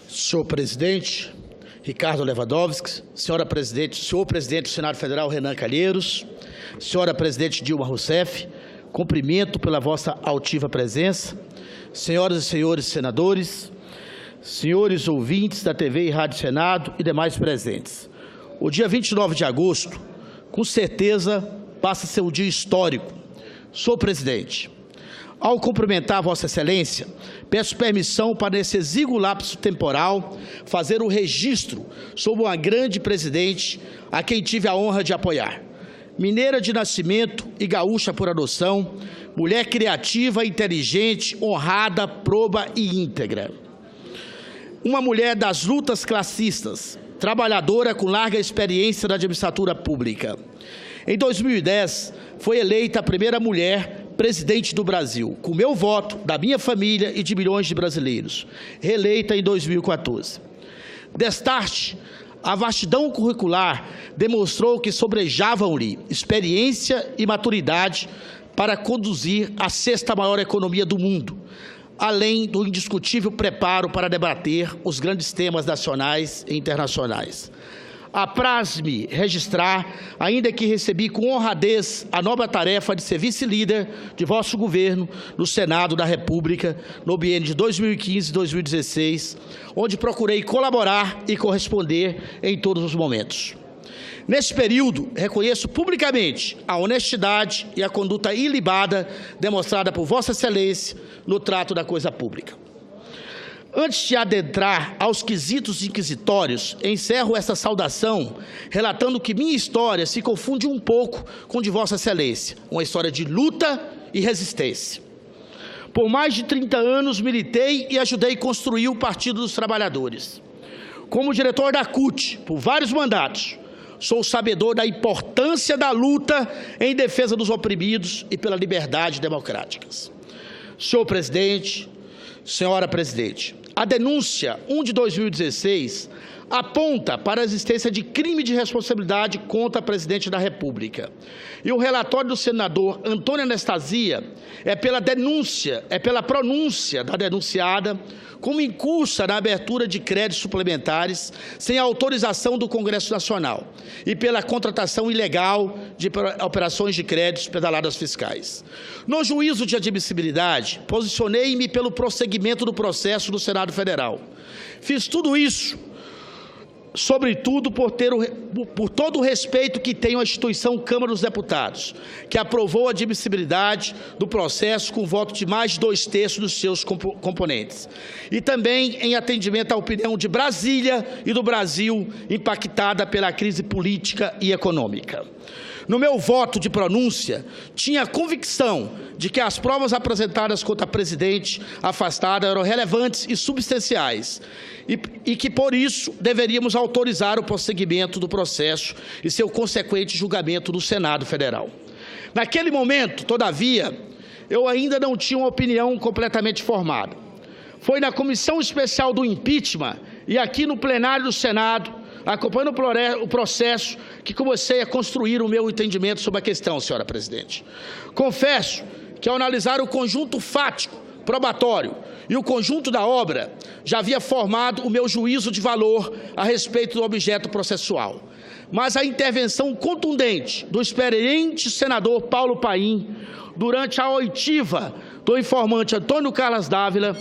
Senhor presidente, Ricardo Lewandowski, senhor presidente do Senado Federal, Renan Calheiros, senhora presidente Dilma Rousseff, cumprimento pela vossa altiva presença, senhoras e senhores senadores, senhores ouvintes da TV e Rádio Senado e demais presentes. O dia 29 de agosto, com certeza, passa a ser um dia histórico. Senhor presidente, ao cumprimentar Vossa Excelência, peço permissão para, nesse exíguo lapso temporal, fazer o registro sobre uma grande presidente a quem tive a honra de apoiar. Mineira de nascimento e gaúcha por adoção, mulher criativa, inteligente, honrada, proba e íntegra. Uma mulher das lutas classistas, trabalhadora com larga experiência na administratura pública. Em 2010, foi eleita a primeira mulher presidente do Brasil, com meu voto, da minha família e de milhões de brasileiros, reeleita em 2014. Destarte, a vastidão curricular demonstrou que sobrejavam-lhe experiência e maturidade para conduzir a sexta maior economia do mundo, além do indiscutível preparo para debater os grandes temas nacionais e internacionais. Apraz-me registrar, ainda que recebi com honradez a nobre tarefa de ser vice-líder de vosso governo no Senado da República, no biênio de 2015 e 2016, onde procurei colaborar e corresponder em todos os momentos. Nesse período, reconheço publicamente a honestidade e a conduta ilibada demonstrada por Vossa Excelência no trato da coisa pública. Antes de adentrar aos quesitos inquisitórios, encerro esta saudação relatando que minha história se confunde um pouco com de Vossa Excelência, uma história de luta e resistência. Por mais de 30 anos militei e ajudei a construir o Partido dos Trabalhadores. Como diretor da CUT, por vários mandatos, sou sabedor da importância da luta em defesa dos oprimidos e pela liberdade democráticas. Senhor presidente, senhora presidente, a denúncia 1 de 2016 aponta para a existência de crime de responsabilidade contra a presidente da República. E o relatório do senador Antônio Anastasia é pela pronúncia da denunciada como incursa na abertura de créditos suplementares sem autorização do Congresso Nacional e pela contratação ilegal de operações de créditos pedaladas fiscais. No juízo de admissibilidade, posicionei-me pelo prosseguimento do processo do Senado Federal. Fiz tudo isso sobretudo por todo o respeito que tenho à instituição Câmara dos Deputados, que aprovou a admissibilidade do processo com voto de mais de 2/3 dos seus componentes. E também em atendimento à opinião de Brasília e do Brasil, impactada pela crise política e econômica. No meu voto de pronúncia, tinha a convicção de que as provas apresentadas contra a presidente afastada eram relevantes e substanciais e que, por isso, deveríamos autorizar o prosseguimento do processo e seu consequente julgamento no Senado Federal. Naquele momento, todavia, eu ainda não tinha uma opinião completamente formada. Foi na Comissão Especial do Impeachment e aqui no plenário do Senado, acompanhando o processo, que comecei a construir o meu entendimento sobre a questão, senhora presidente. Confesso que, ao analisar o conjunto fático, probatório e o conjunto da obra, já havia formado o meu juízo de valor a respeito do objeto processual. Mas a intervenção contundente do experiente senador Paulo Paim, durante a oitiva do informante Antônio Carlos Dávila,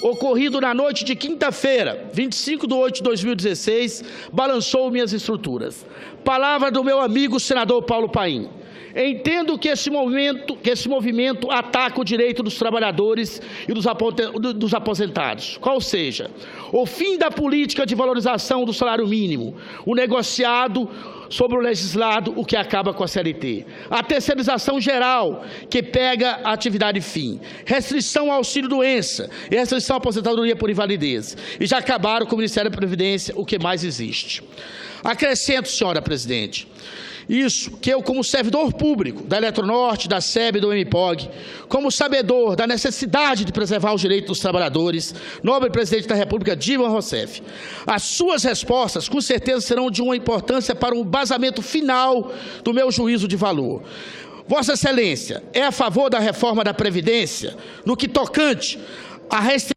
ocorrido na noite de quinta-feira, 25 de 8 de 2016, balançou minhas estruturas. Palavra do meu amigo senador Paulo Paim. Entendo que esse movimento ataca o direito dos trabalhadores e dos aposentados, qual seja, o fim da política de valorização do salário mínimo, o negociado sobre o legislado, o que acaba com a CLT, a terceirização geral, que pega a atividade fim, restrição ao auxílio-doença e restrição à aposentadoria por invalidez, e já acabaram com o Ministério da Previdência, o que mais existe. Acrescento, senhora presidente, isso que eu, como servidor público da Eletronorte, da SEB e do MPOG, como sabedor da necessidade de preservar os direitos dos trabalhadores, nobre presidente da República, Dilma Rousseff, as suas respostas, com certeza, serão de uma importância para o embasamento final do meu juízo de valor. Vossa Excelência é a favor da reforma da Previdência no que tocante à restrição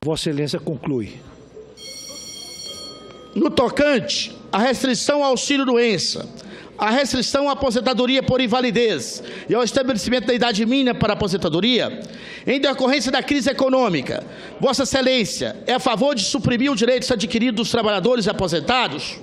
Vossa Excelência conclui. No tocante à restrição ao auxílio-doença, a restrição à aposentadoria por invalidez e ao estabelecimento da idade mínima para a aposentadoria, em decorrência da crise econômica, Vossa Excelência é a favor de suprimir os direitos adquiridos dos trabalhadores aposentados?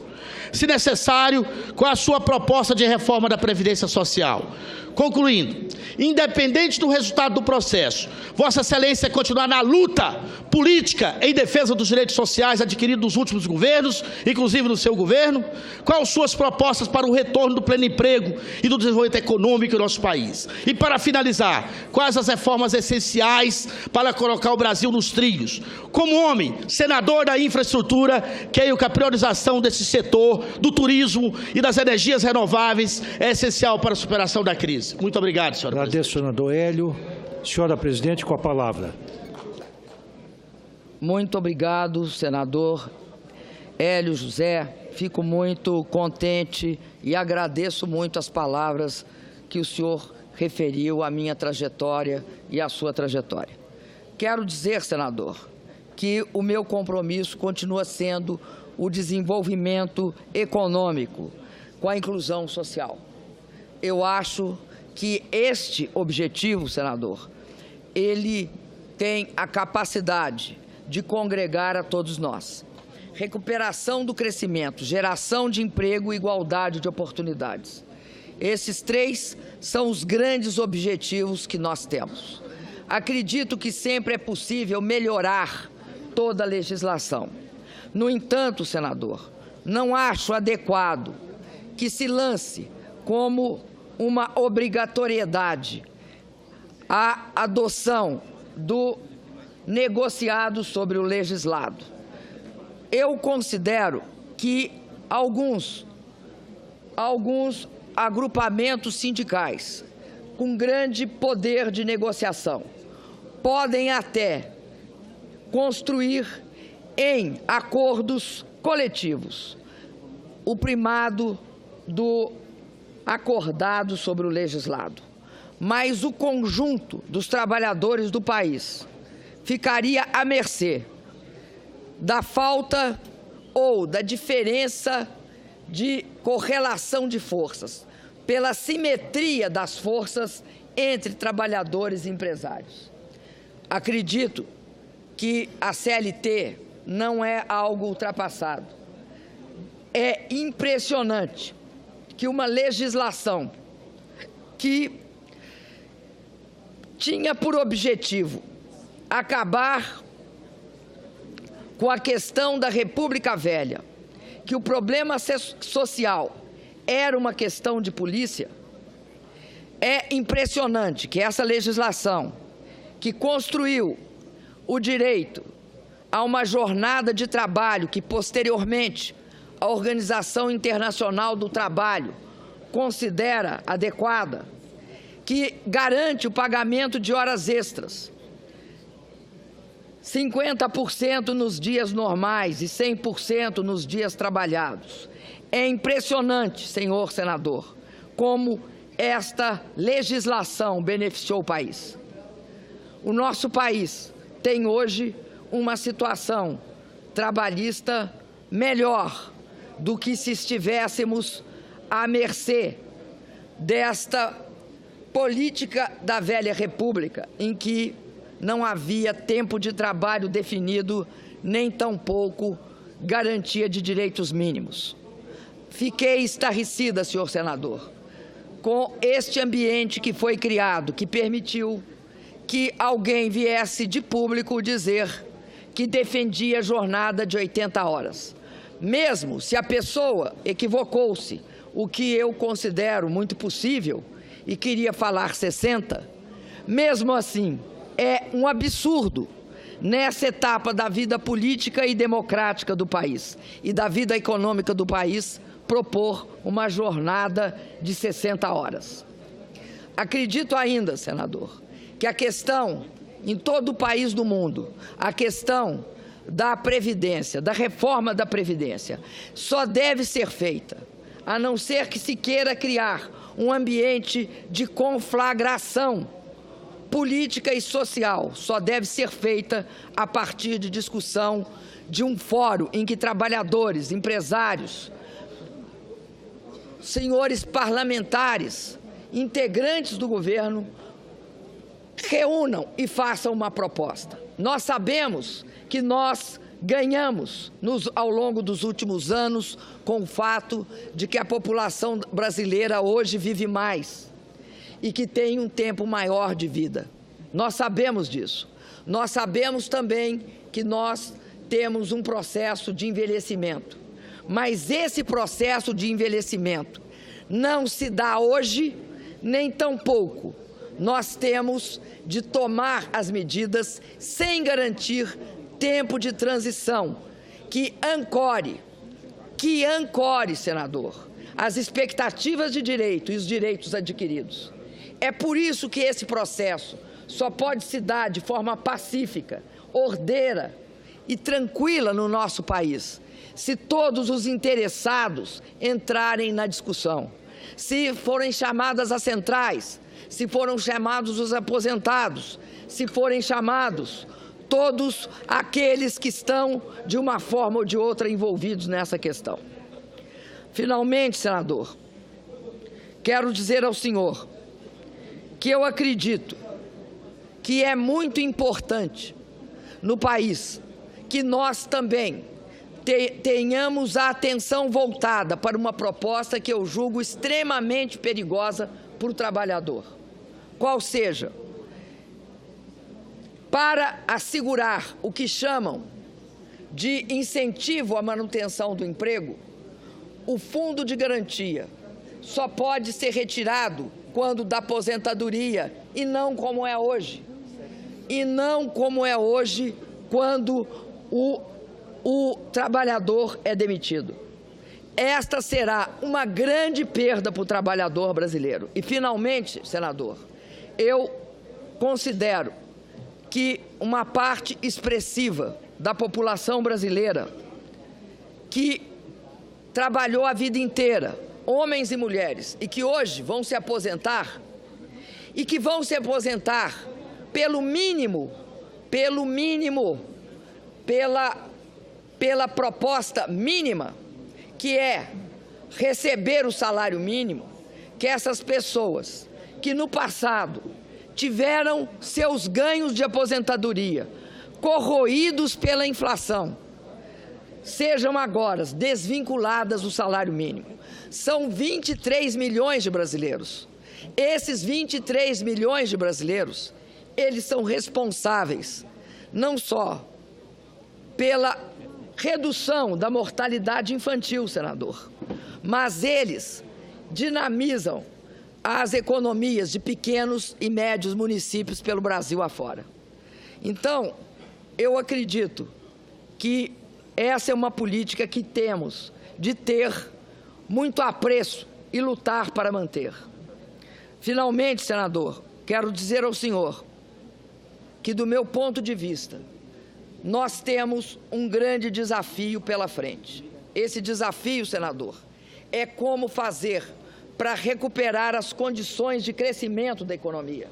Se necessário, qual a sua proposta de reforma da Previdência Social? Concluindo, independente do resultado do processo, Vossa Excelência continuar na luta política em defesa dos direitos sociais adquiridos nos últimos governos, inclusive no seu governo? Quais suas propostas para o retorno do pleno emprego e do desenvolvimento econômico em nosso país? E para finalizar, quais as reformas essenciais para colocar o Brasil nos trilhos? Como homem, senador da infraestrutura, creio que a priorização desse setor, do turismo e das energias renováveis é essencial para a superação da crise. Muito obrigado, senhora presidente. Agradeço, senador Hélio. Senhora presidente, com a palavra. Muito obrigado, senador Hélio José. Fico muito contente e agradeço muito as palavras que o senhor referiu à minha trajetória e à sua trajetória. Quero dizer, senador, que o meu compromisso continua sendo o desenvolvimento econômico com a inclusão social. Eu acho que este objetivo, senador, ele tem a capacidade de congregar a todos nós. Recuperação do crescimento, geração de emprego e igualdade de oportunidades. Esses três são os grandes objetivos que nós temos. Acredito que sempre é possível melhorar toda a legislação. No entanto, senador, não acho adequado que se lance como uma obrigatoriedade a adoção do negociado sobre o legislado. Eu considero que alguns agrupamentos sindicais com grande poder de negociação podem até construir em acordos coletivos o primado do acordado sobre o legislado, mas o conjunto dos trabalhadores do país ficaria à mercê da falta ou da diferença de correlação de forças, pela simetria das forças entre trabalhadores e empresários. Acredito que a CLT não é algo ultrapassado. É impressionante que uma legislação que tinha por objetivo acabar com a questão da República Velha, que o problema social era uma questão de polícia, é impressionante que essa legislação, que construiu o direito a uma jornada de trabalho que, posteriormente, a Organização Internacional do Trabalho considera adequada, que garante o pagamento de horas extras, 50% nos dias normais e 100% nos dias trabalhados. É impressionante, senhor senador, como esta legislação beneficiou o país. O nosso país tem hoje uma situação trabalhista melhor do que se estivéssemos à mercê desta política da velha República, em que não havia tempo de trabalho definido, nem tampouco garantia de direitos mínimos. Fiquei estarrecida, senhor senador, com este ambiente que foi criado, que permitiu que alguém viesse de público dizer que defendia jornada de 80 horas. Mesmo se a pessoa equivocou-se, o que eu considero muito possível, e queria falar 60, mesmo assim, é um absurdo nessa etapa da vida política e democrática do país e da vida econômica do país propor uma jornada de 60 horas. Acredito ainda, senador, que a questão em todo o país do mundo, a questão da Previdência, da reforma da Previdência, só deve ser feita, a não ser que se queira criar um ambiente de conflagração política e social só deve ser feita a partir de discussão de um fórum em que trabalhadores, empresários, senhores parlamentares, integrantes do governo, reúnam e façam uma proposta. Nós sabemos que nós ganhamos ao longo dos últimos anos com o fato de que a população brasileira hoje vive mais e que tem um tempo maior de vida. Nós sabemos disso. Nós sabemos também que nós temos um processo de envelhecimento. Mas esse processo de envelhecimento não se dá hoje, nem tampouco nós temos de tomar as medidas sem garantir tempo de transição que ancore, senador, as expectativas de direito e os direitos adquiridos. É por isso que esse processo só pode se dar de forma pacífica, ordeira e tranquila no nosso país, se todos os interessados entrarem na discussão, se forem chamadas as centrais, se forem chamados os aposentados, se forem chamados todos aqueles que estão, de uma forma ou de outra, envolvidos nessa questão. Finalmente, senador, quero dizer ao senhor que eu acredito que é muito importante no país que nós também tenhamos a atenção voltada para uma proposta que eu julgo extremamente perigosa para o trabalhador. Qual seja, para assegurar o que chamam de incentivo à manutenção do emprego, o fundo de garantia só pode ser retirado quando da aposentadoria e não como é hoje. E não como é hoje quando o trabalhador é demitido. Esta será uma grande perda para o trabalhador brasileiro. E, finalmente, senador, eu considero que uma parte expressiva da população brasileira que trabalhou a vida inteira, homens e mulheres, e que hoje vão se aposentar, e que vão se aposentar pelo mínimo, pela proposta mínima, que é receber o salário mínimo, que essas pessoas que no passado tiveram seus ganhos de aposentadoria corroídos pela inflação, sejam agora desvinculadas do salário mínimo. São 23 milhões de brasileiros. Esses 23 milhões de brasileiros, eles são responsáveis não só pela redução da mortalidade infantil, senador, mas eles dinamizam as economias de pequenos e médios municípios pelo Brasil afora. Então, eu acredito que essa é uma política que temos de ter muito apreço e lutar para manter. Finalmente, senador, quero dizer ao senhor que, do meu ponto de vista, nós temos um grande desafio pela frente. Esse desafio, senador, é como fazer para recuperar as condições de crescimento da economia.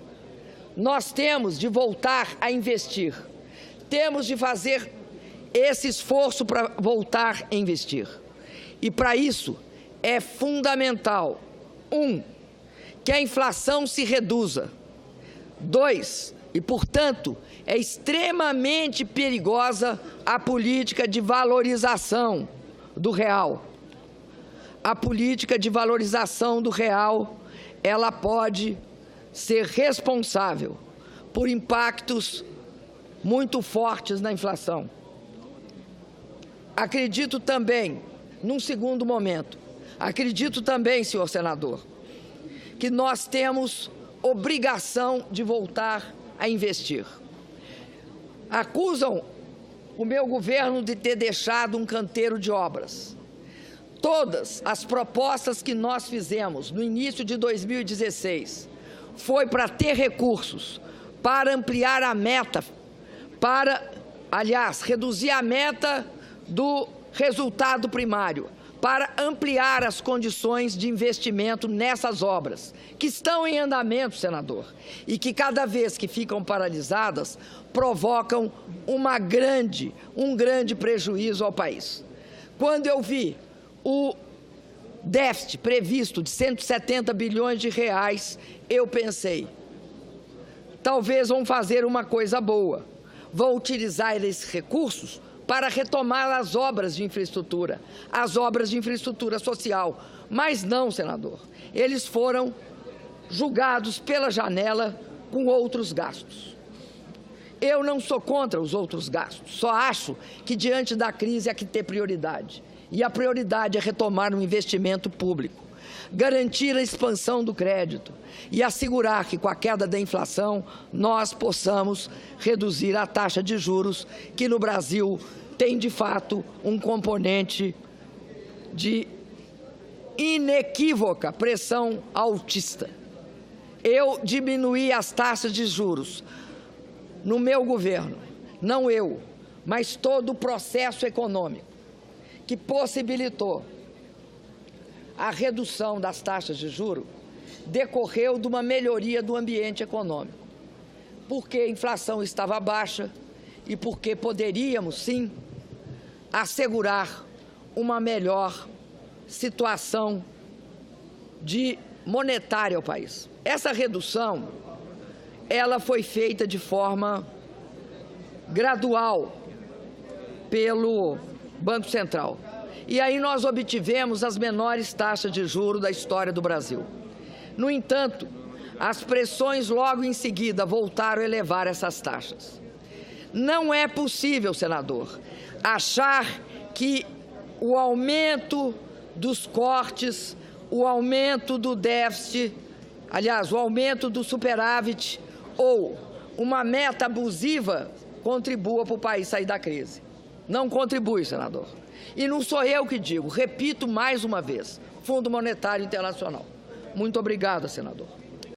Nós temos de voltar a investir. Temos de fazer esse esforço para voltar a investir. E, para isso, é fundamental, 1, que a inflação se reduza. 2, e, portanto, é extremamente perigosa a política de valorização do real. A política de valorização do real, ela pode ser responsável por impactos muito fortes na inflação. Acredito também, num segundo momento, acredito também, senhor senador, que nós temos obrigação de voltar a investir. Acusam o meu governo de ter deixado um canteiro de obras. Todas as propostas que nós fizemos no início de 2016 foi para ter recursos, para ampliar a meta, reduzir a meta do resultado primário, para ampliar as condições de investimento nessas obras, que estão em andamento, senador, e que cada vez que ficam paralisadas, provocam um grande prejuízo ao país. Quando eu vi o déficit previsto de 170 bilhões de reais, eu pensei, talvez vão fazer uma coisa boa, vão utilizar esses recursos para retomar as obras de infraestrutura social. Mas não, senador, eles foram julgados pela janela com outros gastos. Eu não sou contra os outros gastos, só acho que diante da crise há que ter prioridade. E a prioridade é retomar um investimento público, garantir a expansão do crédito e assegurar que, com a queda da inflação, nós possamos reduzir a taxa de juros, que no Brasil tem, de fato, um componente de inequívoca pressão altista. Eu diminuí as taxas de juros no meu governo, não eu, mas todo o processo econômico que possibilitou a redução das taxas de juros decorreu de uma melhoria do ambiente econômico, porque a inflação estava baixa e porque poderíamos, sim, assegurar uma melhor situação monetária ao país. Essa redução, ela foi feita de forma gradual pelo Banco Central. E aí nós obtivemos as menores taxas de juros da história do Brasil. No entanto, as pressões logo em seguida voltaram a elevar essas taxas. Não é possível, senador, achar que o aumento dos cortes, o aumento do déficit, aliás, o aumento do superávit ou uma meta abusiva contribua para o país sair da crise. Não contribui, senador. E não sou eu que digo, repito mais uma vez, Fundo Monetário Internacional. Muito obrigada, senador.